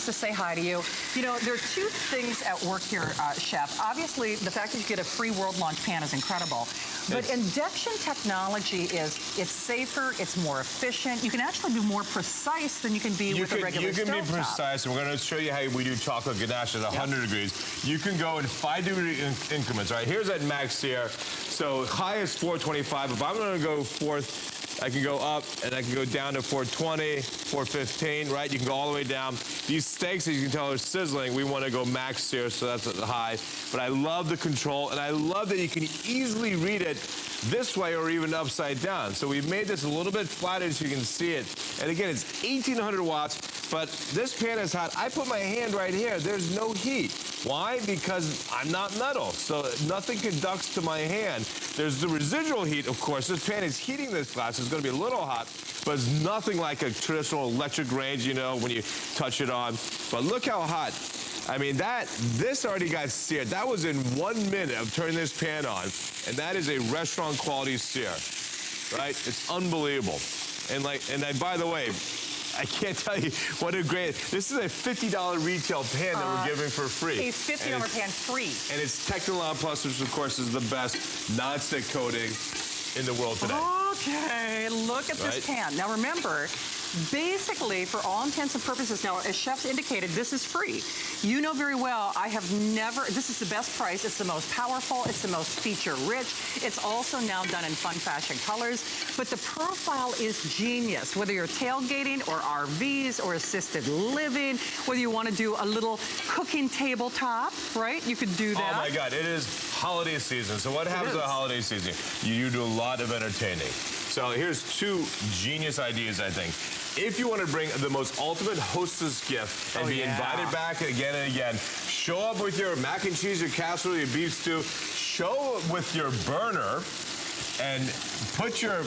wants to say hi to you. You know, there are two things at work here, Chef. Obviously, the fact that you get a free world launch pan is incredible. But induction technology is, it's safer, it's more efficient. You can actually be more precise than you can be with a regular stove top. You can be precise, and we're going to show you how we do chocolate ganache at 100 degrees. You can go in 5-degree increments. All right, here's at max here. So high is 425. If I'm going to go fourth, I can go up and I can go down to 420, 415, right? You can go all the way down. These steaks, as you can tell, are sizzling. We want to go max here, so that's at the high. But I love the control, and I love that you can easily read it this way or even upside down. So we've made this a little bit flatter so you can see it. And again, it's 1,800 watts, but this pan is hot. I put my hand right here. There's no heat. Why? Because I'm not metal, so nothing conducts to my hand. There's the residual heat, of course. This pan is heating this glass. It's going to be a little hot, but it's nothing like a traditional electric range, you know, when you touch it on. But look how hot. I mean, this already got seared. That was in 1 minute of turning this pan on, and that is a restaurant quality sear, right? It's unbelievable. And by the way, I can't tell you what a great, this is a $50 retail pan that we're giving for free. A $50 pan free. And it's Technilon Plus, which of course is the best non-stick coating in the world today. Okay, look at this pan. Now remember, basically, for all intents and purposes, now, as chefs indicated, this is free. You know very well, I have never, this is the best price, it's the most powerful, it's the most feature-rich. It's also now done in fun fashion colors, but the profile is genius. Whether you're tailgating or RVs or assisted living, whether you want to do a little cooking tabletop, right? You could do that. Oh my God, it is holiday season. So what happens at holiday season? You do a lot of entertaining. So here's two genius ideas, I think. If you want to bring the most ultimate hostess gift and be invited back again and again, show up with your mac and cheese, your casserole, your beef stew, show up with your burner, and put your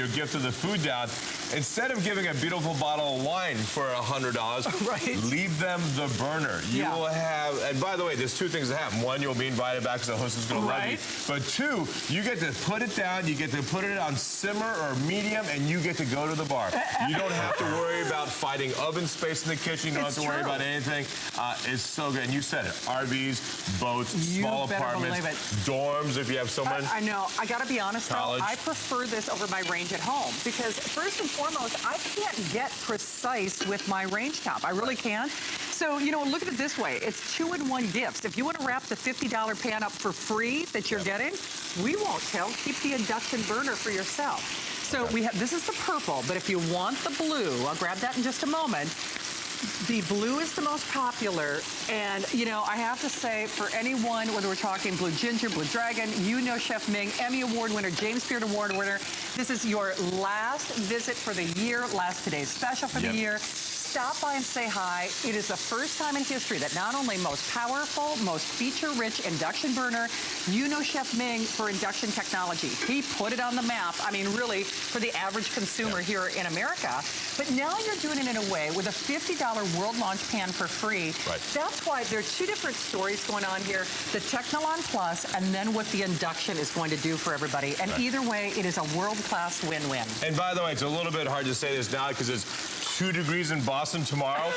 gift of the food down. Instead of giving a beautiful bottle of wine for $100, leave them the burner. You will have, and by the way, there's two things that happen. One, you'll be invited back because the host is going to love you. But two, you get to put it down, you get to put it on simmer or medium, and you get to go to the bar. You don't have to worry about fighting oven space in the kitchen. You don't have to worry about anything. It's so good. And you said it, RVs, boats, small apartments, dorms if you have someone. I know. I got to be honest, though, I prefer this over my range at home because first and foremost, I can't get precise with my range top. I really can't. So, you know, look at it this way. It's 2-in-1 gifts. If you want to wrap the $50 pan up for free that you're getting, we won't tell. Keep the induction burner for yourself. So we have, this is the purple, but if you want the blue, I'll grab that in just a moment. The blue is the most popular, and you know, I have to say, for anyone, whether we're talking Blue Ginger, Blue Dragon, you know Chef Ming, Emmy Award winner, James Beard Award winner, this is your last visit for the year, last Today's Special for the year. Stop by and say hi. It is the first time in history that not only most powerful, most feature-rich induction burner, you know Chef Ming for induction technology. He put it on the map, I mean, really, for the average consumer here in America. But now you're doing it in a way with a $50 world launch pan for free. That's why there are two different stories going on here, the Technilon Plus and then what the induction is going to do for everybody. And either way, it is a world-class win-win. And by the way, it's a little bit hard to say this now because it's 2 degrees in Boston tomorrow,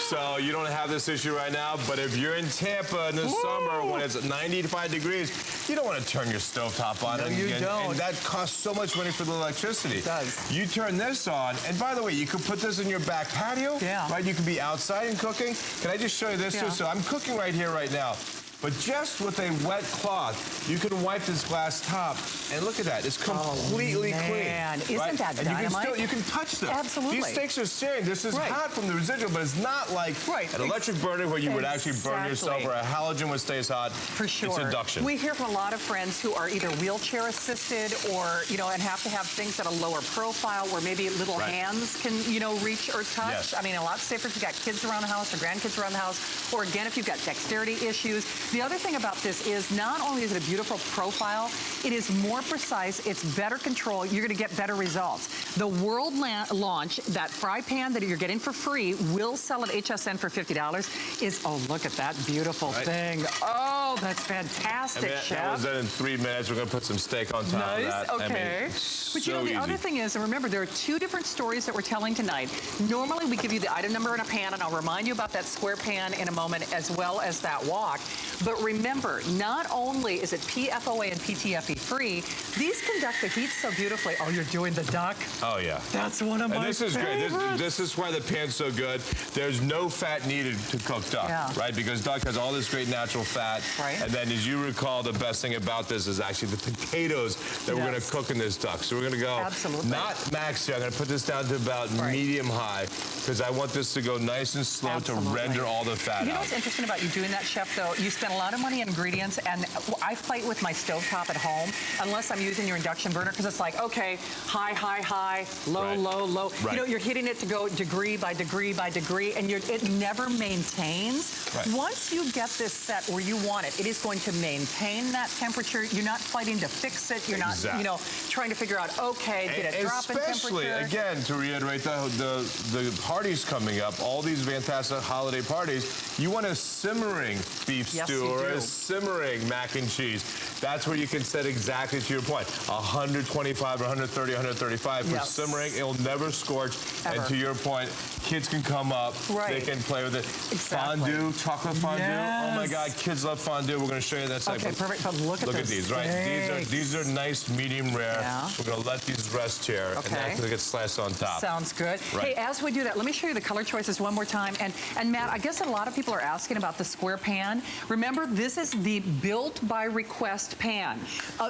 so you don't have this issue right now. But if you're in Tampa in the summer when it's 95 degrees, you don't want to turn your stovetop on. No, you don't. And that costs so much money for the electricity. It does. You turn this on, and by the way, you could put this in your back patio. Right? You could be outside and cooking. Can I just show you this too? So I'm cooking right here right now. But just with a wet cloth, you can wipe this glass top, and look at that. It's completely clean. Isn't that dynamite? And you can touch them. Absolutely. These steaks are searing. This is hot from the residual, but it's not like an electric burner where you would actually burn yourself, or a halogen which stays hot. For sure. It's induction. We hear from a lot of friends who are either wheelchair assisted or, you know, and have to have things at a lower profile where maybe little hands can, you know, reach or touch. I mean, a lot safer if you've got kids around the house or grandkids around the house, or again, if you've got dexterity issues. The other thing about this is not only is it a beautiful profile, it is more precise, it's better control, you're gonna get better results. The world launch, that fry pan that you're getting for free, will sell at HSN for $50, is, oh, look at that beautiful thing. Oh, that's fantastic, Chef. That was done in 3 minutes. We're gonna put some steak on top of that. Okay. But you know, the other thing is, and remember, there are two different stories that we're telling tonight. Normally, we give you the item number in a pan, and I'll remind you about that square pan in a moment, as well as that wok. But remember, not only is it PFOA and PTFE free, these conduct the heat so beautifully. Oh, you're doing the duck? Oh, yeah. That's one of my favorites. And this is great. This is why the pan's so good. There's no fat needed to cook duck, right? Because duck has all this great natural fat. Right. And then, as you recall, the best thing about this is actually the potatoes that we're going to cook in this duck. So we're going to go not max here. I'm going to put this down to about medium high, because I want this to go nice and slow to render all the fat out. You know what's interesting about you doing that, Chef, though? You spend a lot of money on ingredients, and I fight with my stovetop at home, unless I'm using your induction burner, because it's like, okay, high, high, high, low, low, low. You know, you're hitting it to go degree by degree by degree, and it never maintains. Once you get this set where you want it, it is going to maintain that temperature. You're not fighting to fix it. You're not, you know, trying to figure out, okay, did it drop in temperature? Especially, again, to reiterate, the parties coming up, all these fantastic holiday parties, you want a simmering beef stew or a simmering mac and cheese. That's where you can set exactly to your point. 125, 130, 135 for simmering. It'll never scorch. And to your point, kids can come up. They can play with it. Fondue, chocolate fondue. Oh my God, kids love fondue. We're going to show you that side. Okay, perfect. But look at these, right? These are nice, medium rare. We're going to let these rest here, and that's going to get sliced on top. Sounds good. Hey, as we do that, let me show you the color choices one more time. And Matt, I guess a lot of people are asking about the square pan. Remember, this is the built by request pan.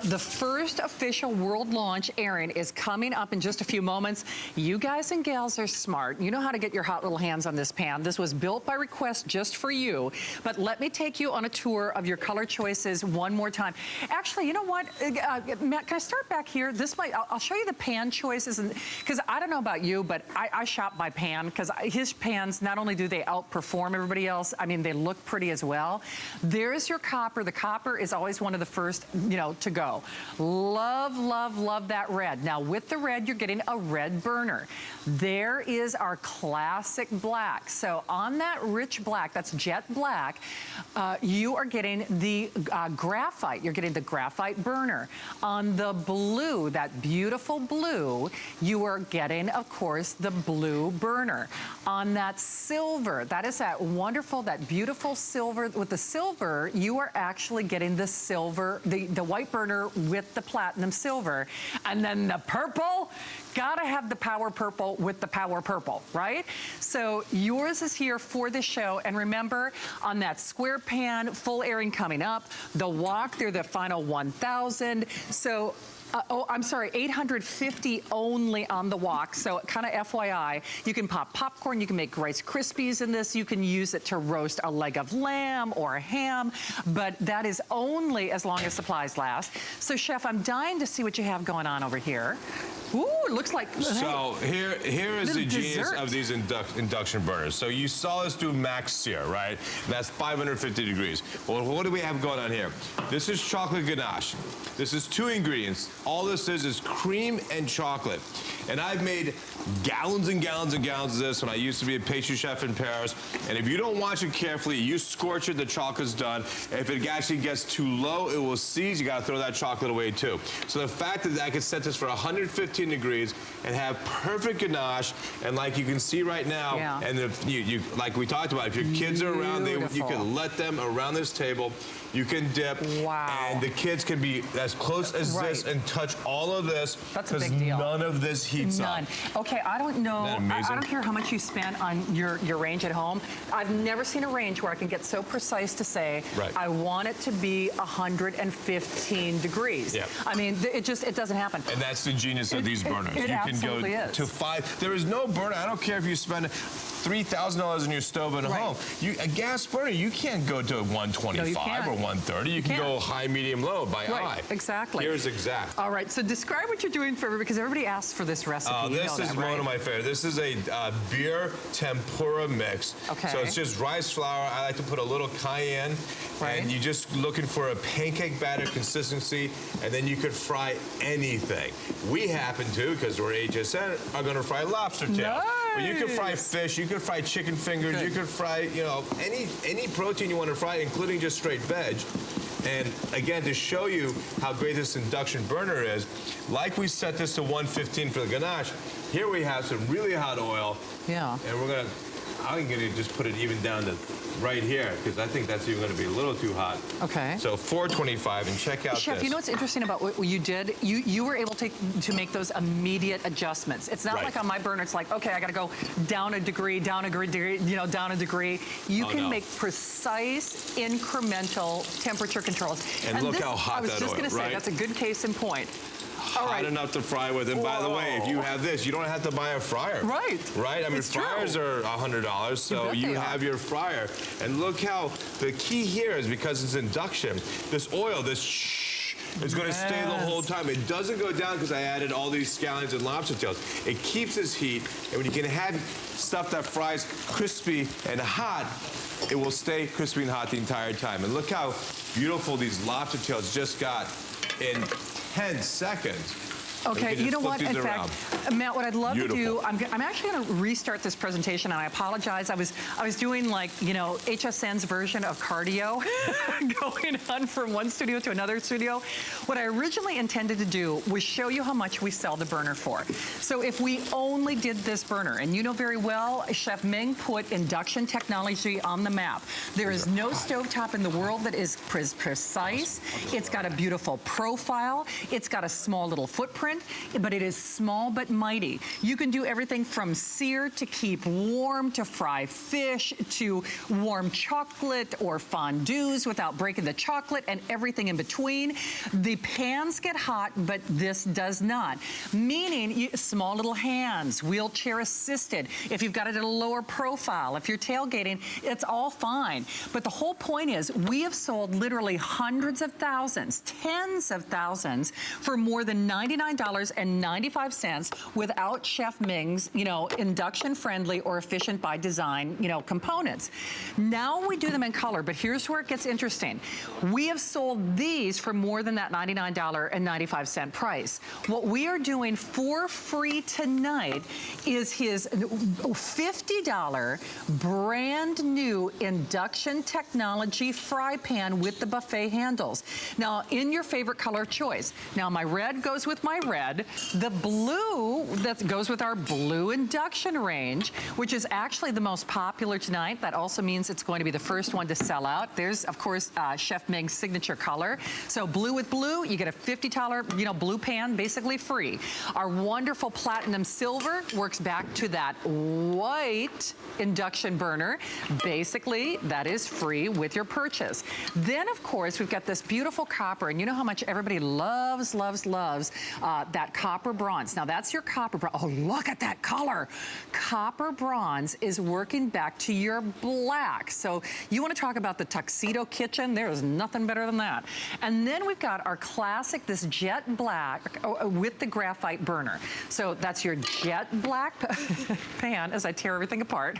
The first official world launch airing is coming up in just a few moments. You guys and gals are smart. You know how to get your hot little hands on this pan. This was built by request just for you. But let me take you on a tour of your color choices one more time. Actually, you know what, Matt, can I start back here? This might, I'll show you the pan choices, and because I don't know about you, but I shop by pan, because his pans, not only do they outperform everybody else, I mean, they look pretty as well. There's your copper. The copper is always one of the first, you know, to go. Love, love, love that red. Now, with the red, you're getting a red burner. There is our classic black. So on that rich black, that's jet black, you are getting the graphite. You're getting the graphite burner. On the blue, that beautiful blue, you are getting, of course, the blue burner. On that silver, that is that wonderful, that beautiful silver. With the silver, you are actually getting the silver, the white burner with the platinum silver. And then the purple, gotta have the power purple with the power purple, right? So yours is here for the show. And remember, on that square pan, full airing coming up, the wok, they're the final 1,000. So oh, I'm sorry, 850 only on the wok. So kind of FYI, you can pop popcorn, you can make Rice Krispies in this, you can use it to roast a leg of lamb or a ham, but that is only as long as supplies last. So Chef, I'm dying to see what you have going on over here. Ooh, it looks like... So here is the genius of these induction burners. So you saw us do max sear, right? And that's 550 degrees. Well, what do we have going on here? This is chocolate ganache. This is 2 ingredients. All this is cream and chocolate. And I've made gallons and gallons and gallons of this when I used to be a pastry chef in Paris. And if you don't watch it carefully, you scorch it, the chocolate's done. If it actually gets too low, it will seize. You gotta throw that chocolate away too. So the fact that I could set this for 115 degrees and have perfect ganache, and like you can see right now, and if you like we talked about, if your kids are around, you can let them around this table. You can dip, and the kids can be as close as this and touch all of this. That's a big deal. None of this heats up. Okay, I don't know. I don't care how much you spend on your range at home. I've never seen a range where I can get so precise to say, I want it to be 115 degrees. I mean, it doesn't happen. And that's the genius of these burners. It you can absolutely go to 5. There is no burner. I don't care if you spend $3,000 in your stove at home. A gas burner, you can't go to 125 or 130. You can go high, medium, low by eye. Exactly. Here's exact. All right, so describe what you're doing for, because everybody asks for this recipe. This is one of my favorites. This is a beer tempura mix. Okay. So it's just rice flour. I like to put a little cayenne. And you're just looking for a pancake batter consistency, and then you could fry anything. We happen to, because we're HSN, are going to fry lobster tail. Nice. But you can fry fish, you can fry chicken fingers, you can fry, you know, any protein you want to fry, including just straight veg. And again, to show you how great this induction burner is, like we set this to 115 for the ganache, here we have some really hot oil. Yeah. And I'm going to just put it even down to right here, because I think that's even going to be a little too hot. Okay. So 425, and check out Chef, this. you know what's interesting about what you did? You were able to make those immediate adjustments. It's not like on my burner, it's like, okay, I got to go down a degree, down a degree, you know, down a degree. You can make precise, incremental temperature controls. And look how hot that oil, I was just going to say, that's a good case in point. Hot enough to fry with. And by the way, if you have this, you don't have to buy a fryer. Right. I mean, fryers are $100, so you have your fryer. And look how the key here is, because it's induction, this oil, this is going to stay the whole time. It doesn't go down because I added all these scallions and lobster tails. It keeps its heat, and when you can have stuff that fries crispy and hot, it will stay crispy and hot the entire time. And look how beautiful these lobster tails just got in 10 seconds. Okay, you know what? In fact, Matt, what I'd love to do, I'm actually going to restart this presentation, and I apologize. I was doing, like, you know, HSN's version of cardio, going on from one studio to another studio. What I originally intended to do was show you how much we sell the burner for. So if we only did this burner, and you know very well, Chef Ming put induction technology on the map. There is no stovetop in the world that is precise. It's got a beautiful profile. It's got a small little footprint, but it is small but mighty. You can do everything from sear to keep warm, to fry fish, to warm chocolate or fondues without breaking the chocolate, and everything in between. The pans get hot, but this does not. Meaning, small little hands, wheelchair assisted. If you've got it at a lower profile, if you're tailgating, it's all fine. But the whole point is, we have sold literally hundreds of thousands, tens of thousands, for more than $99.95 without Chef Ming's, you know, induction-friendly or efficient by design, you know, components. Now we do them in color, but here's where it gets interesting. We have sold these for more than that $99.95 price. What we are doing for free tonight is his $50 brand new induction technology fry pan with the buffet handles. Now, in your favorite color choice. Now, my red goes with my red. The blue that goes with our blue induction range, which is actually the most popular tonight. That also means it's going to be the first one to sell out. There's, of course, Chef Ming's signature color. So blue with blue, you get a $50, you know, blue pan, basically free. Our wonderful platinum silver works back to that white induction burner. Basically, that is free with your purchase. Then, of course, we've got this beautiful copper, and you know how much everybody loves that copper bronze. Now, that's your copper bronze. Oh, look at that color. Copper bronze is working back to your black. So you want to talk about the tuxedo kitchen? There is nothing better than that. And then we've got our classic, this jet black with the graphite burner. So that's your jet black pan, as I tear everything apart,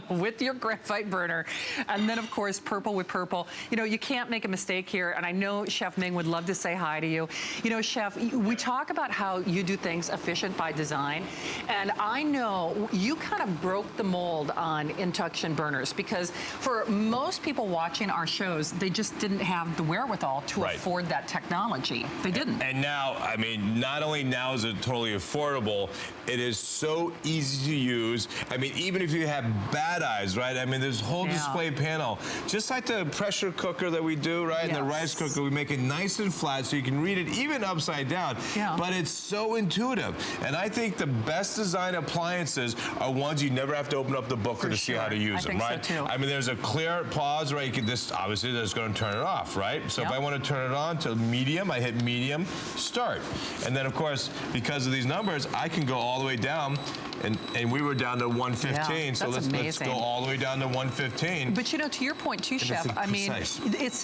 with your graphite burner. And then, of course, purple with purple. You know, you can't make a mistake here, and I know Chef Ming would love to say hi to you. You know, Chef, we talk about how you do things efficient by design, and I know you kind of broke the mold on induction burners, because for most people watching our shows, they just didn't have the wherewithal to afford that technology. They didn't. And now, I mean, not only now is it totally affordable, it is so easy to use. I mean, even if you have bad eyes, right? I mean, there's a whole display panel. Just like the pressure cooker that we do, right? And the rice cooker, we make it nice and flat so you can read it even upside down. But it's so intuitive. And I think the best design appliances are ones you never have to open up the booklet to see how to use them, right? So too. I mean, there's a clear pause, right? You can just, obviously, that's going to turn it off, right? So if I want to turn it on to medium, I hit medium, start. And then, of course, because of these numbers, I can go all the way down and we were down to 115. Yeah, so let's go all the way down to 115. But you know, to your point too, Chef, I mean,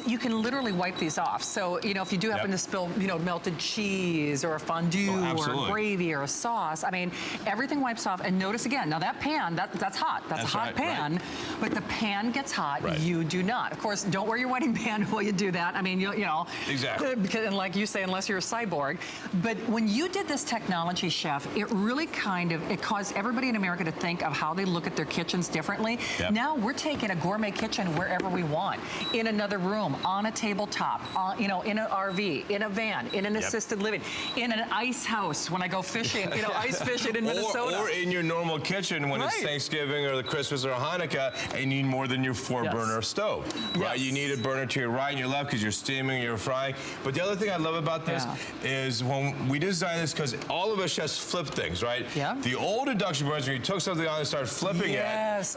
you can literally wipe these off. So, you know, if you do happen to spill, you know, melted cheese or a fondue or a gravy or a sauce, I mean, everything wipes off. And notice again, now that pan, that's hot. That's a hot pan. But the pan gets hot, you do not. Of course, don't wear your wedding band while you do that. I mean, you know. Exactly. Because, and like you say, unless you're a cyborg. But when you did this technology, Chef, it really kind of, it caused everybody in America to think of how they look at their kitchens differently. Now we're taking a gourmet kitchen wherever we want. In another room, on a tabletop, you know, in an RV, in a van, in an assisted living, in an ice house when I go fishing, you know, ice fishing in Minnesota. Or in your normal kitchen when it's Thanksgiving or the Christmas or Hanukkah and you need more than your 4-burner stove, right? You need a burner to your right and your left because you're steaming, you're frying. But the other thing I love about this is when we designed this, because all of us chefs flip things, right? The old induction burners, when you took something on and started flipping it,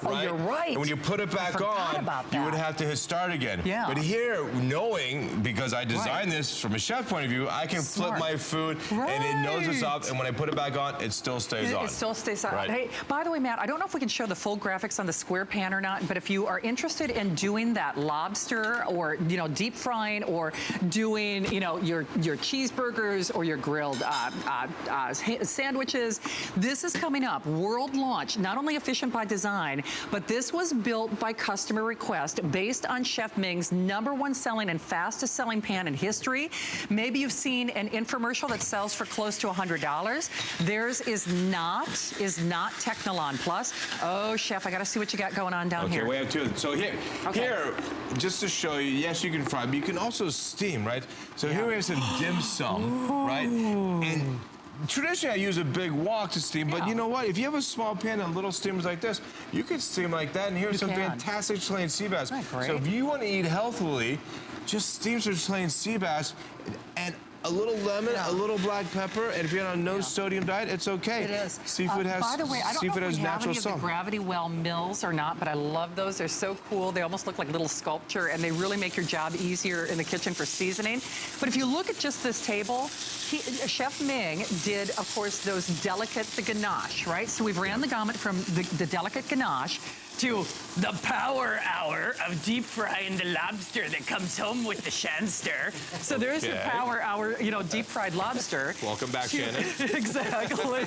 Oh, you're right. And when you put it back on, you would have to hit start again. But here, knowing, because I designed this from a chef point of view, I can flip my food and it knows it's off, and when I put it back on, it still stays on. It still stays on. Hey, by the way, Matt, I don't know if we can show the full graphics on the square pan or not, but if you are interested in doing that lobster or, you know, deep frying or doing, you know, your cheeseburgers or your grilled sandwiches, this is coming up. World launch, not only efficient by design, but this was built by customer request based on Chef Ming's #1 selling and fastest selling pan in history. Maybe you've seen an infomercial that sells for close to $100. Theirs is not Technolon Plus. Oh, Chef, I got to see what you got going on down here. Okay, we have two. So here, just to show you, yes, you can fry, but you can also steam, right? So here we have some dim sum, right? And traditionally, I use a big wok to steam, but you know what? If you have a small pan and little steamers like this, you could steam like that, and here's some fantastic Chilean sea bass. So if you want to eat healthily, just steam some Chilean sea bass, and a little lemon, a little black pepper, and if you're on a no-sodium diet, it's okay. It is. Seafood has by the way, I don't know if we have any of the salt. Gravity Well mills or not, but I love those. They're so cool. They almost look like little sculpture, and they really make your job easier in the kitchen for seasoning. But if you look at just this table, Chef Ming did, of course, those delicate, the ganache, right? So we've ran the gamut from the delicate ganache to the power hour of deep frying the lobster that comes home with the shanster. So there's your power hour, you know, deep fried lobster. Welcome back, Shannon. Exactly.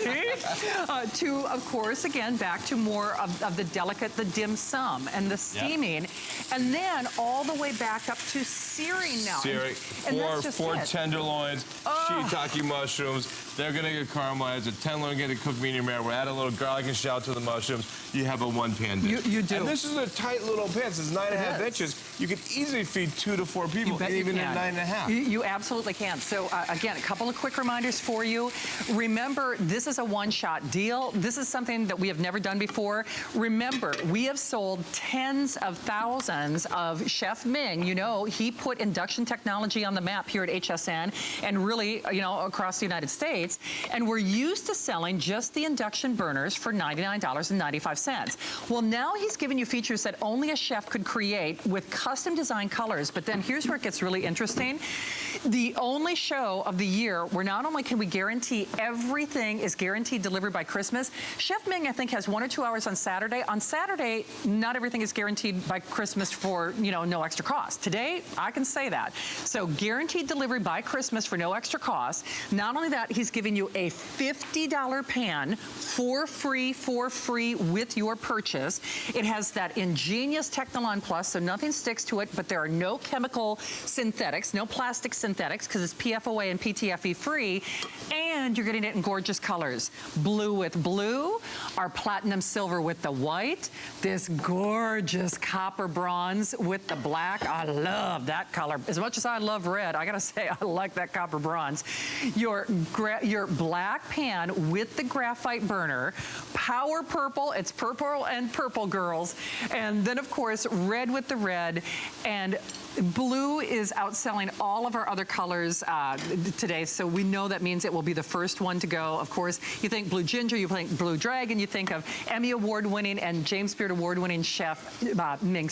To, of course, again, back to more of the delicate, the dim sum and the steaming. And then all the way back up to searing now. Searing. Four tenderloins, shiitake mushrooms. They're going to get caramelized. A tenderloin going to cook medium rare. We'll add a little garlic and shallot to the mushrooms. You have a one-pan dish. You do. And this is a tight little pan. This is 9.5 inches. You could easily feed 2 to 4 people, even at 9.5. You absolutely can. So, again, a couple of quick reminders for you. Remember, this is a one-shot deal. This is something that we have never done before. Remember, we have sold tens of thousands of Chef Ming. You know, he put induction technology on the map here at HSN and really, you know, across the United States. And we're used to selling just the induction burners for $99.95. Well, now he's giving you features that only a chef could create with custom design colors. But then here's where it gets really interesting. The only show of the year where not only can we guarantee everything is guaranteed delivered by Christmas, Chef Ming, I think, has 1 or 2 hours on Saturday. On Saturday, not everything is guaranteed by Christmas for, you know, no extra cost. Today, I can say that. So guaranteed delivery by Christmas for no extra cost. Not only that, he's giving you a $50 pan for free with your purchase. It has that ingenious Technolon Plus, so nothing sticks to it, but there are no chemical synthetics, no plastic synthetics, because it's PFOA and PTFE free, and you're getting it in gorgeous colors. Blue with blue, our platinum silver with the white, this gorgeous copper bronze with the black. I love that color. As much as I love red, I gotta say, I like that copper bronze. Your black pan with the graphite burner, power purple, it's purple and purple, girls, and then of course red with the red, and Blue is outselling all of our other colors today, so we know that means it will be the first one to go. Of course, you think Blue Ginger, you think Blue Dragon, you think of Emmy Award-winning and James Beard Award-winning chef Ming.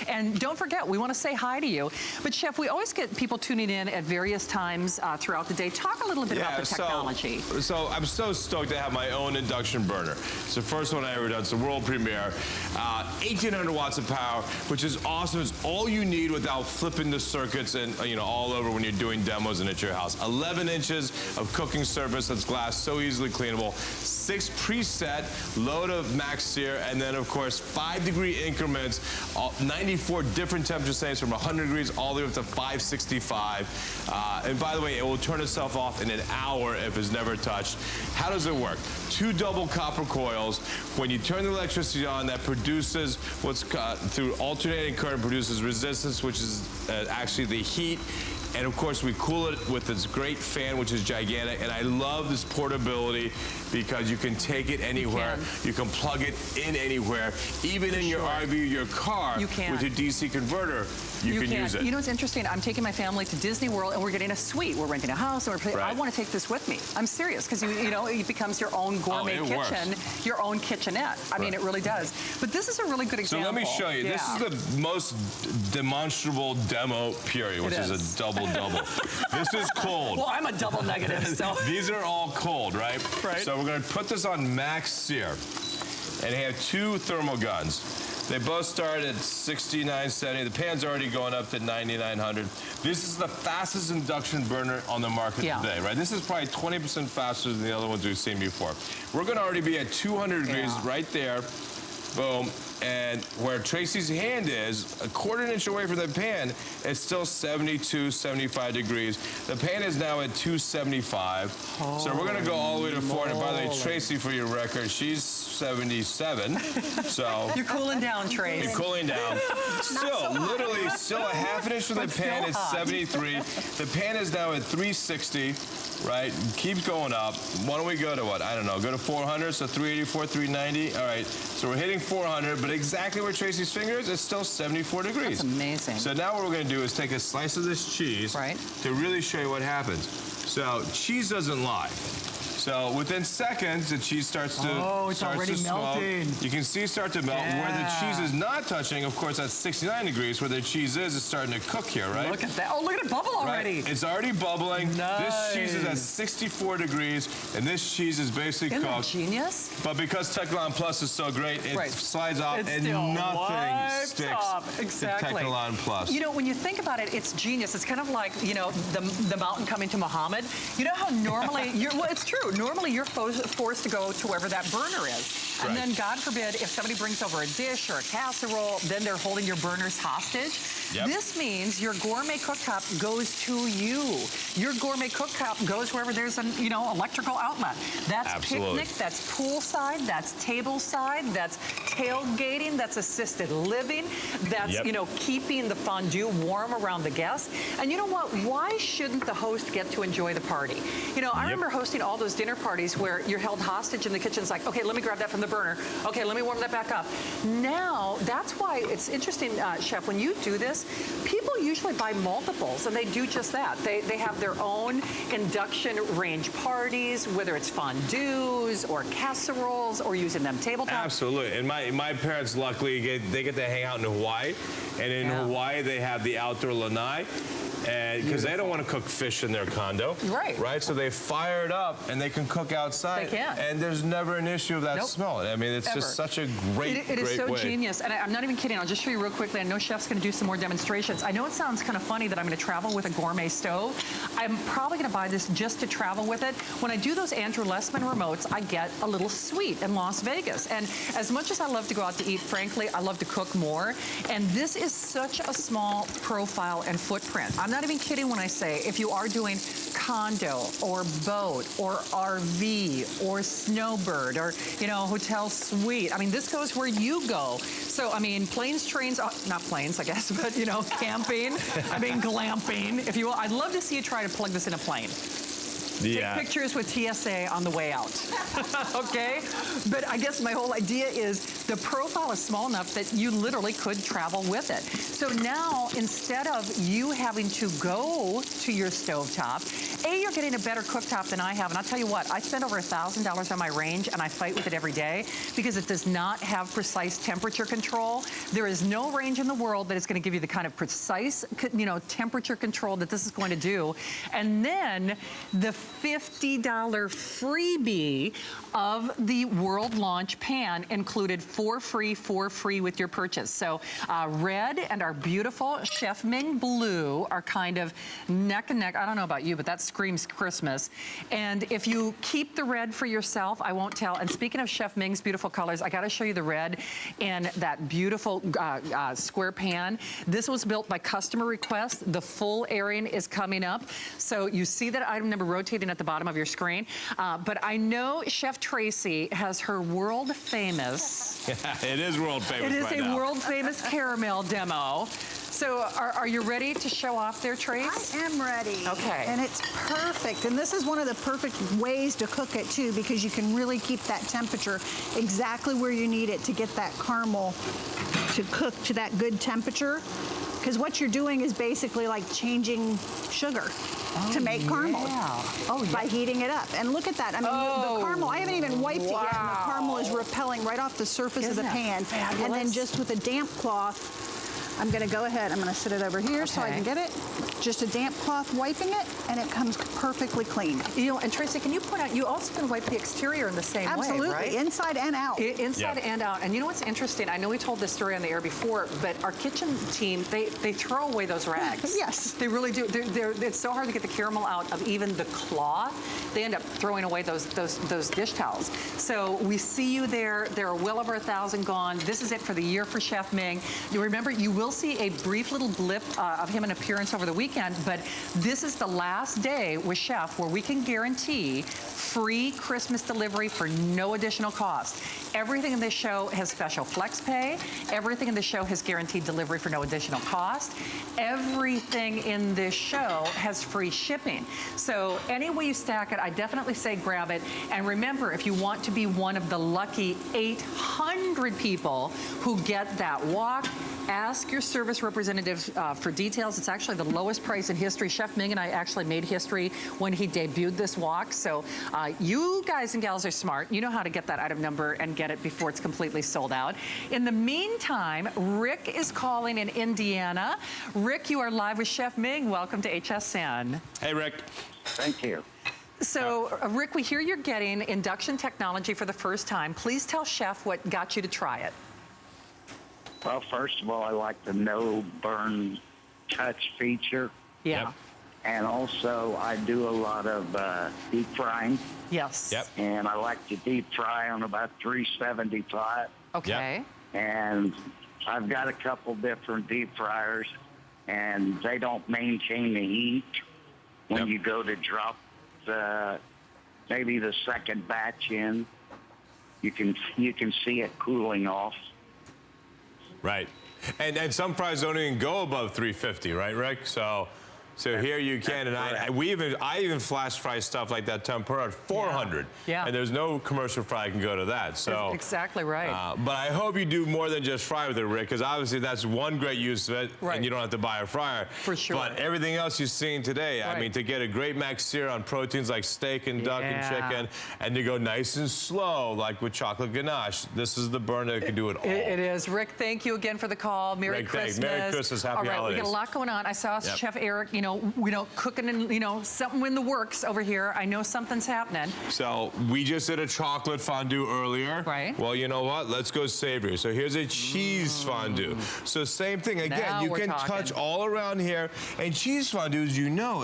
And don't forget, we want to say hi to you. But Chef, we always get people tuning in at various times throughout the day. Talk a little bit about the technology. So I'm so stoked to have my own induction burner. It's the first one I ever done. It's the world premiere. 1,800 watts of power, which is awesome. It's all you need without flipping the circuits and all over when you're doing demos and at your house. 11 inches of cooking surface that's glass, so easily cleanable. 6 preset load of max sear, and then of course 5-degree increments, 94 different temperature settings from 100 degrees all the way up to 565. And by the way, it will turn itself off in an hour if it's never touched. How does it work? 2 double copper coils. When you turn the electricity on, that produces what's through alternating current produces resistance, which is actually the heat. And of course, we cool it with this great fan, which is gigantic. And I love this portability because you can take it anywhere. You can plug it in anywhere. Even in your RV, your car, with your DC converter, you can use it. You know what's interesting? I'm taking my family to Disney World, and we're getting a suite. We're renting a house, and I want to take this with me. I'm serious, because it becomes your own gourmet kitchen, your own kitchenette. I mean, it really does. But this is a really good example. So let me show you. This is the most demonstrable demo period, which is a double-double. This is cold. Well, I'm a double negative, so. These are all cold, right? So we're going to put this on max sear. And they have 2 thermal guns. They both start at 69.70. The pan's already going up to 9,900. This is the fastest induction burner on the market today, right? This is probably 20% faster than the other ones we've seen before. We're going to already be at 200 degrees right there. Boom. And where Tracy's hand is, a 1/4 inch away from the pan, it's still 72, 75 degrees. The pan is now at 275. So we're going to go all the way to 400. By the way, Tracy, for your record, she's 77. So you're cooling down, Tracy. You're cooling down. Still, literally, still a 1/2 inch from the pan. It's 73. The pan is now at 360. Right, keeps going up. Why don't we go to what? I don't know. Go to 400, so 384, 390. All right, so we're hitting 400, but exactly where Tracy's finger is, it's still 74 degrees. That's amazing. So now what we're going to do is take a slice of this cheese to really show you what happens. So cheese doesn't lie. So within seconds, the cheese starts to already melting. You can see it start to melt. Where the cheese is not touching, of course, that's 69 degrees. Where the cheese is, it's starting to cook here, right? Look at that. Oh, look at it bubble already. It's already bubbling. This cheese is at 64 degrees, and this cheese is basically cooked. Isn't that genius? But because Technolon Plus is so great, it slides off and nothing sticks Exactly. to Technolon Plus. You know, when you think about it, it's genius. It's kind of like, the mountain coming to Muhammad. You know how normally, well, it's true. Normally, you're forced to go to wherever that burner is. And then, God forbid, if somebody brings over a dish or a casserole, then they're holding your burners hostage. This means your gourmet cooktop goes to you. Your gourmet cooktop goes wherever there's an, electrical outlet. That's picnic, that's poolside, that's tableside, that's tailgating, that's assisted living, that's, keeping the fondue warm around the guests. And you know what? Why shouldn't the host get to enjoy the party? I remember hosting all those dinner parties where you're held hostage in the kitchen. It's like, okay, let me grab that from the burner. Okay, let me warm that back up. Now, that's why it's interesting, Chef, when you do this, people usually buy multiples, and they do just that. They have their own induction range parties, whether it's fondues or casseroles or using them tabletop. Absolutely. And my parents, luckily, they get to hang out in Hawaii. And in Hawaii, they have the outdoor lanai. And because they don't want to cook fish in their condo. Right? So they fire it up, and they can cook outside. They can. And there's never an issue of that smell. I mean, it's just such a great It is so genius. And I'm not even kidding. I'll just show you real quickly. I know Chef's going to do some more demonstrations. I know it sounds kind of funny that I'm going to travel with a gourmet stove. I'm probably going to buy this just to travel with it. When I do those Andrew Lessman remotes, I get a little suite in Las Vegas. And as much as I love to go out to eat, frankly, I love to cook more. And this is such a small profile and footprint. I'm not even kidding when I say if you are doing condo or boat or RV or snowbird or, hotel suite, I mean, this goes where you go. So, I mean, planes, trains, not planes, I guess, but, camping, glamping, if you will. I'd love to see you try to plug this in a plane. Take pictures with TSA on the way out. Okay? But I guess my whole idea is the profile is small enough that you literally could travel with it. So now, instead of you having to go to your stovetop, you're getting a better cooktop than I have. And I'll tell you what, I spend over $1,000 on my range, and I fight with it every day because it does not have precise temperature control. There is no range in the world that is going to give you the kind of precise, temperature control that this is going to do. And then the $50 freebie of the World Launch Pan included 4 free with your purchase. So red and our beautiful Chef Ming blue are kind of neck and neck. I don't know about you, but that screams Christmas. And if you keep the red for yourself, I won't tell. And speaking of Chef Ming's beautiful colors, I got to show you the red in that beautiful square pan. This was built by customer request. The full airing is coming up. So you see that item number rotating at the bottom of your screen. But I know Chef Tracy has her world famous. It is world famous. It is a world famous caramel demo. So are you ready to show off there, Trace? I am ready. Okay. And it's perfect. And this is one of the perfect ways to cook it too, because you can really keep that temperature exactly where you need it to get that caramel to cook to that good temperature. Because what you're doing is basically like changing sugar to make caramel by heating it up. And look at that. I mean, the caramel, I haven't even wiped it yet, and the caramel is repelling right off the surface of the pan. Fabulous? And then just with a damp cloth, I'm gonna go ahead, I'm gonna sit it over here so I can get it. Just a damp cloth wiping it, and it comes perfectly clean. You know, and Tracy, can you point out, you also can wipe the exterior in the same Absolutely, way, right? inside and out. Inside and out. And you know what's interesting? I know we told this story on the air before, but our kitchen team, they throw away those rags. Yes. They really do. It's so hard to get the caramel out of even the cloth. They end up throwing away those dish towels. So we see you there. There are well over 1,000 gone. This is it for the year for Chef Ming. You remember, you will see a brief little blip of him in appearance over the weekend, but this is the last day with Chef where we can guarantee free Christmas delivery for no additional cost. Everything in this show has special flex pay. Everything in this show has guaranteed delivery for no additional cost. Everything in this show has free shipping. So any way you stack it, I definitely say grab it. And remember, if you want to be one of the lucky 800 people who get that wok, ask your service representative for details. It's actually the lowest price in history. Chef Ming and I actually made history when he debuted this wok. So you guys and gals are smart. You know how to get that item number and get it before it's completely sold out. In the meantime, Rick is calling in Indiana. Rick, you are live with Chef Ming. Welcome to HSN. Hey, Rick. Thank you. So, Rick, we hear you're getting induction technology for the first time. Please tell Chef what got you to try it. Well, first of all, I like the no burn touch feature. Yeah. Yep. And also, I do a lot of deep frying. Yes. Yep. And I like to deep fry on about 375. Okay. Yep. And I've got a couple different deep fryers, and they don't maintain the heat when you go to drop maybe the second batch in. You can see it cooling off. Right. And some fries don't even go above 350, right, Rick? So here you can, and I even flash fry stuff like that tempura at 400. Yeah. And there's no commercial fry can go to that. So That's exactly right. but I hope you do more than just fry with it, Rick, because obviously that's one great use of it, Right. and you don't have to buy a fryer. For sure. But everything else you've seen today, I Right. mean, to get a great max sear on proteins like steak and duck and chicken, and to go nice and slow, like with chocolate ganache, this is the burner that can do it all. It is. Rick, thank you again for the call. Merry Rick, Christmas. Merry Christmas, happy All right, holidays. we got a lot going on. I saw Chef Eric, cooking and, something in the works over here. I know something's happening. So we just did a chocolate fondue earlier. Right. Well, you know what? Let's go savory. So here's a cheese fondue. So same thing. Again, Now you we're can talking. touch all around here. And cheese fondues,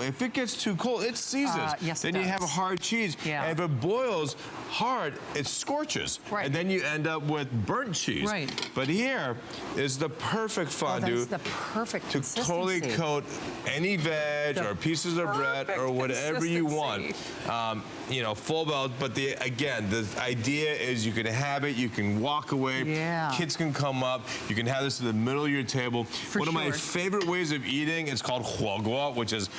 if it gets too cold, it seizes. Yes, it then you have a does. hard cheese. Yeah. And if it boils hard, it scorches. Right. And then you end up with burnt cheese. Right. But here is the perfect fondue. That's the perfect to totally consistency. coat any veg The or pieces of bread or whatever you want. Full belt, but the idea is you can have it, you can walk away, kids can come up, you can have this in the middle of your table. One of my favorite ways of eating is called huogua, which is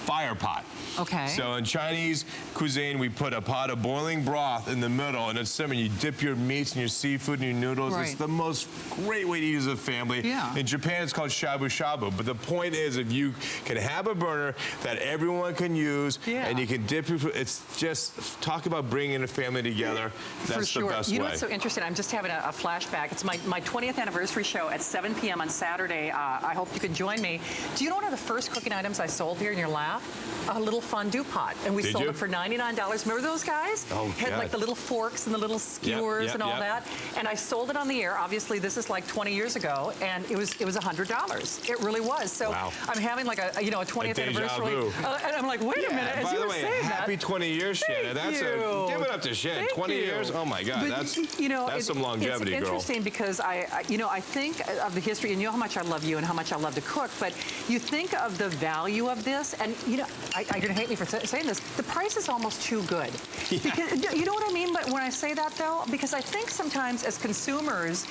fire pot. Okay. So in Chinese cuisine, we put a pot of boiling broth in the middle, and it's simmering. You dip your meats and your seafood and your noodles. Right. It's the most great way to use a family. Yeah. In Japan, it's called shabu shabu. But the point is, if you can have a burner that everyone can use, and you can dip your food, it's just, talk about bringing a family together. That's For sure. the best way. You know what's so interesting? I'm just having a flashback. It's my 20th anniversary show at 7 p.m. on Saturday. I hope you can join me. Do you know one of the first cooking items I sold here in your lap? A little fondue pot. And we sold it for $99. Remember those guys? Oh, had God. like the little forks and the little skewers and all that. And I sold it on the air. Obviously, this is like 20 years ago, and it was $100. It really was. So I'm having like a 20th anniversary. And I'm like, wait a minute. As By you the were way, saying happy 20 years, Shannon. That's give it up to Shannon. 20 years? Oh my God, But, that's some longevity, it's girl. interesting because I think of the history, and you know how much I love you and how much I love to cook, but you think of the value of this, and you're gonna hate me for saying this, the price is almost too good. Because, you know what I mean? But when I say that though, because I think sometimes as consumers,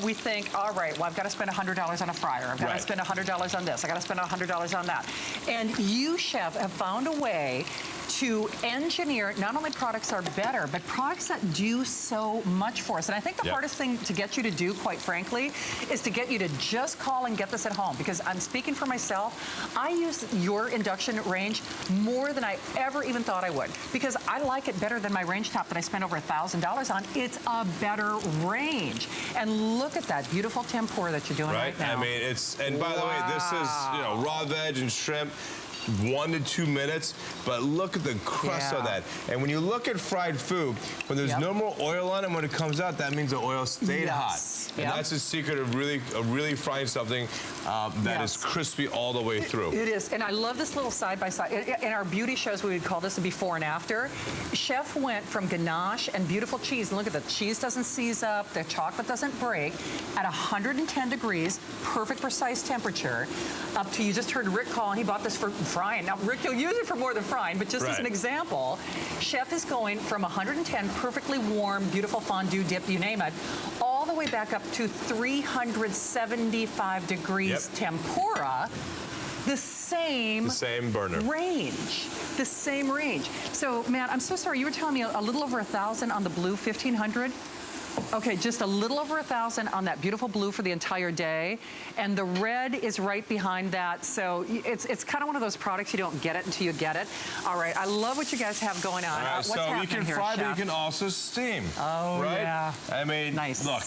we think, all right, well, I've got to spend $100 on a fryer. I've got to spend $100 on this. I got to spend $100 on that. And you, chef, have found a way to engineer not only products are better, but products that do so much for us. And I think the hardest thing to get you to do, quite frankly, is to get you to just call and get this at home. Because I'm speaking for myself, I use your induction range more than I ever even thought I would. Because I like it better than my range top that I spent over $1,000 on. It's a better range. And look at that beautiful tempura that you're doing right now. I mean, and by the way, this is, raw veg and shrimp. 1 to 2 minutes, but look at the crust on that. And when you look at fried food, when there's no more oil on it, when it comes out, that means the oil stayed hot. And that's the secret of really frying something that is crispy all the way through. It is, and I love this little side-by-side. In our beauty shows, we would call this a before and after. Chef went from ganache and beautiful cheese, and look at the cheese doesn't seize up, the chocolate doesn't break, at 110 degrees, perfect precise temperature, up to, you just heard Rick call, and he bought this for frying. Now, Rick, you'll use it for more than frying, but just as an example, Chef is going from 110, perfectly warm, beautiful fondue dip, you name it, all the way back up to 375 degrees tempura, the same burner range. The same range. So, Matt, I'm so sorry. You were telling me a little over 1,000 on the blue 1,500. Okay, just a little over 1,000 on that beautiful blue for the entire day. And the red is right behind that. So it's kind of one of those products you don't get it until you get it. All right, I love what you guys have going on. What's so happening you can here, fry, Chef? but you can also steam. Oh, yeah. I mean, look,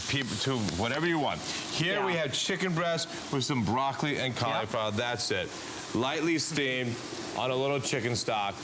people to whatever you want. Here we have chicken breast with some broccoli and cauliflower. That's it. Lightly steamed on a little chicken stock.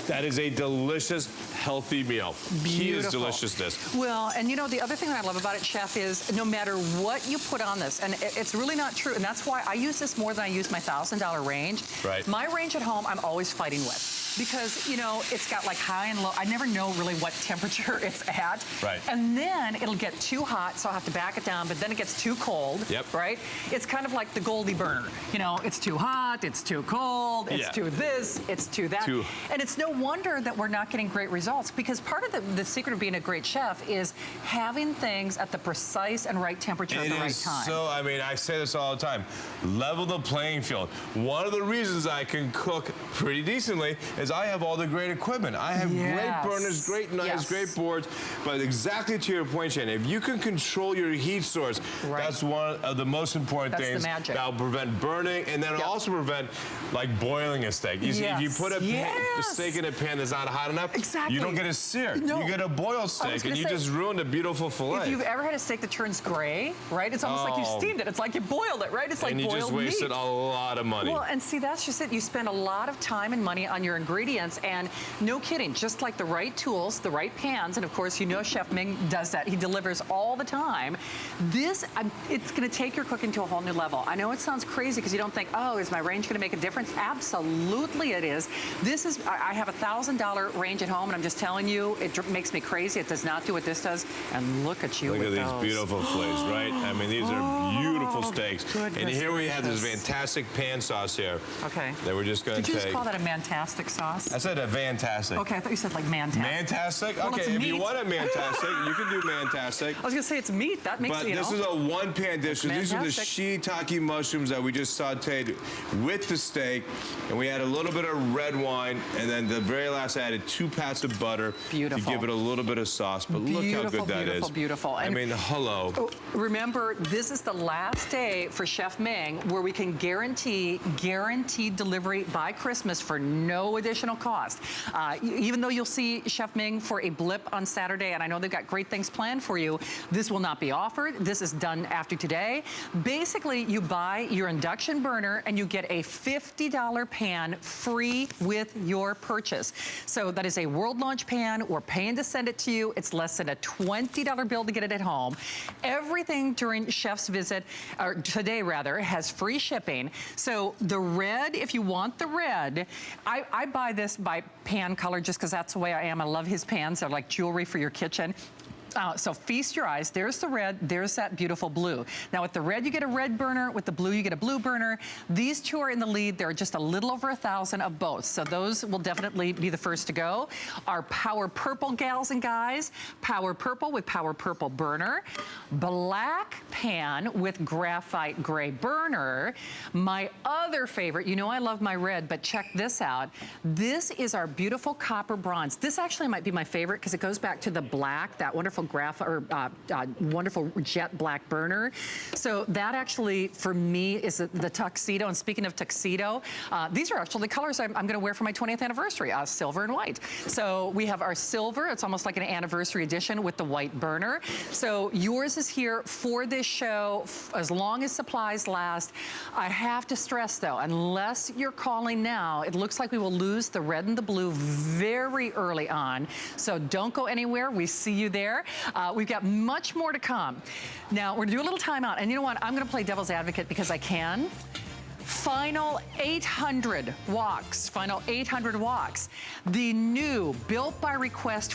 That is a delicious, healthy meal. Key is deliciousness. Well, and the other thing that I love about it, Chef, is no matter what you put on this, and it's really not true, and that's why I use this more than I use my $1,000 range. My range at home, I'm always fighting with. Because, it's got like high and low. I never know really what temperature it's at. And then it'll get too hot, so I'll have to back it down, but then it gets too cold, right? It's kind of like the Goldie burner. It's too hot, it's too cold, it's too this, it's too that. And it's no wonder that we're not getting great results, because part of the secret of being a great chef is having things at the precise and right temperature at the right time. So, I mean, I say this all the time. Level the playing field. One of the reasons I can cook pretty decently is I have all the great equipment. I have great burners, great knives, great boards. But exactly to your point, Shannon, if you can control your heat source, that's one of the most important things. That will prevent burning, and then it'll also prevent like boiling a steak. You see, if you put a steak in a pan that's not hot enough, you don't get a sear. You get a boiled steak, and you just ruined a beautiful fillet. If you've ever had a steak that turns gray, right? It's almost like you steamed it. It's like you boiled it, right? It's like boiled meat. And you just wasted a lot of money. Well, and see, that's just it. You spend a lot of time and money on your ingredients, and no kidding, just like the right tools, the right pans, and of course, Chef Ming does that. He delivers all the time. This, it's going to take your cooking to a whole new level. I know it sounds crazy because you don't think, oh, is my range going to make a difference? Absolutely it is. This is, I have a $1,000 range at home, and I'm just telling you, it makes me crazy. It does not do what this does. And look at you Look with at these beautiful fillets, right? I mean, these are beautiful steaks. And goodness here we have this gracious. fantastic pan sauce here. Okay. That we're just going to Did you take. just call that a mantastic sauce? I said a fantastic. Okay, I thought you said like mantastic. Mantastic? Well, Okay, it's if you meat. want a mantastic, you can do mantastic. I was gonna say it's meat. That makes But you know. this is a one-pan dish. So these are the Fantastic. shiitake mushrooms that we just sauteed with the steak, and we add a little bit of red wine, and then the very last I added 2 pats of butter Beautiful. to give it a little bit of sauce. But look how good that beautiful, is. beautiful. I And mean, hello. remember, this is the last day for Chef Ming where we can guaranteed delivery by Christmas for no additional cost. Even though you'll see Chef Ming for a blip on Saturday, and I know they've got great things planned for you, this will not be offered. This is done after today. Basically, you buy your induction burner and you get a $50 pan free with your purchase. So that is a world launch pan. We're paying to send it to you. It's less than a $20 bill to get it at home. Everything during Chef's visit, or today rather, has free shipping. So the red, if you want the red, I buy this by pan color just because that's the way I am. I love his pans. They're like jewelry for your kitchen. So feast your eyes. There's the red. There's that beautiful blue. Now with the red, you get a red burner. With the blue, you get a blue burner. These two are in the lead. There are just a little over 1,000 of both. So those will definitely be the first to go. Our Power Purple gals and guys. Power Purple with Power Purple burner. Black pan with Graphite Gray burner. My other favorite, you know I love my red, but check this out. This is our beautiful copper bronze. This actually might be my favorite because it goes back to the black, that wonderful wonderful jet black burner. So that actually, for me, is the tuxedo. And speaking of tuxedo, these are actually the colors I'm going to wear for my 20th anniversary, silver and white. So we have our silver. It's almost like an anniversary edition with the white burner. So yours is here for this show as long as supplies last. I have to stress, though, unless you're calling now, it looks like we will lose the red and the blue very early on. So don't go anywhere. We see you there. We've got much more to come. Now, we're going to do a little timeout. And you know what? I'm going to play devil's advocate because I can. Final 800 walks. Final 800 walks. The new Built by Request